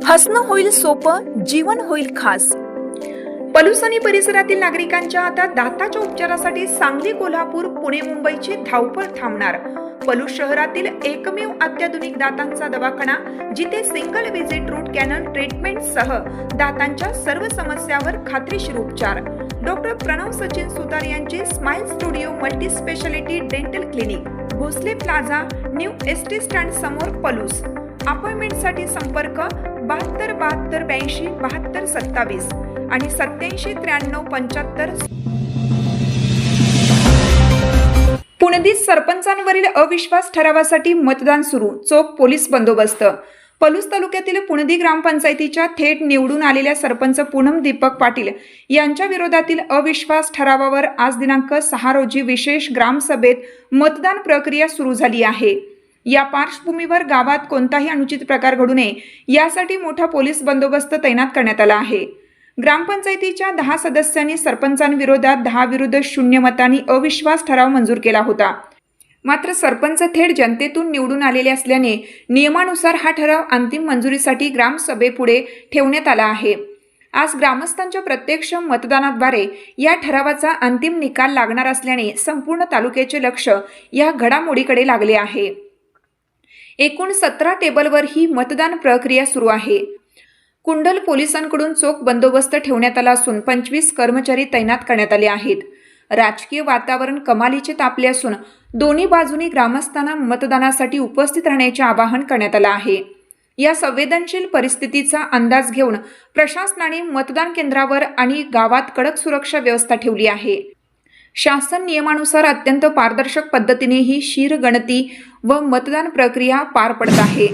हसणं होईल सोपं, जीवन होईल खास। पलूस आणि परिसरातील नागरिकांच्या आता दाताच्या उपचारासाठी सांगली, कोल्हापूर, पुणे, मुंबईची धावपळ थांबणार। पलूस शहरातील एकमेव अत्याधुनिक दातांचा दवाखाना, जिथे single visit root canal treatment सह दातांच्या सर्व समस्यावर खात्रीशीर उपचार। डॉक्टर प्रणव सचिन सुतार यांचे smile studio multi speciality dental clinic, Bhosale plaza, new ST stand समोर, पलूस। अपॉइंटमेंटसाठी संपर्क 72 72 82 72 27 आणि 87 93 75। पुणेदीत सरपंचांवरील अविश्वास ठरावासाठी मतदान सुरू, चोख पोलीस बंदोबस्त। पलूस तालुक्यातील पुणेदी ग्रामपंचायतीच्या थेट निवडून आलेल्या सरपंच पूनम दीपक पाटील यांच्या विरोधातील अविश्वास ठरावावर आज दिनांक 6 रोजी विशेष ग्रामसभेत मतदान प्रक्रिया सुरू झाली आहे। या पार्श्वभूमीवर गावात कोणताही अनुचित प्रकार घडू नये यासाठी मोठा पोलीस बंदोबस्त तैनात करण्यात आला आहे। ग्रामपंचायतीच्या 10 सदस्यांनी सरपंचांविरोधात 10 विरुद्ध 0 मतांनी अविश्वास ठराव मंजूर केला होता। मात्र सरपंच थेट जनतेतून निवडून आलेले असल्याने नियमानुसार हा ठराव अंतिम मंजुरीसाठी ग्रामसभेपुढे ठेवण्यात आला आहे। आज ग्रामस्थांच्या प्रत्यक्ष मतदानाद्वारे या ठरावाचा अंतिम निकाल लागणार असल्याने संपूर्ण तालुक्याचे लक्ष या घडामोडीकडे लागले आहे। एकूण 17 टेबलवर ही मतदान प्रक्रिया सुरू आहे। कुंडल पोलिसांकडून चोख बंदोबस्त ठेवण्यात आला असून 25 कर्मचारी तैनात करण्यात आले आहेत। राजकीय वातावरण कमालीचे तापले असून दोन्ही बाजूनी ग्रामस्थांना मतदानासाठी उपस्थित राहण्याचे आवाहन करण्यात आले आहे। या संवेदनशील परिस्थितीचा अंदाज घेऊन प्रशासनाने मतदान केंद्रावर आणि गावात कडक सुरक्षा व्यवस्था ठेवली आहे। शासन नियमानुसार अत्यंत पारदर्शक पद्धतीने ही शीर गणती व मतदान प्रक्रिया पार पडत आहे।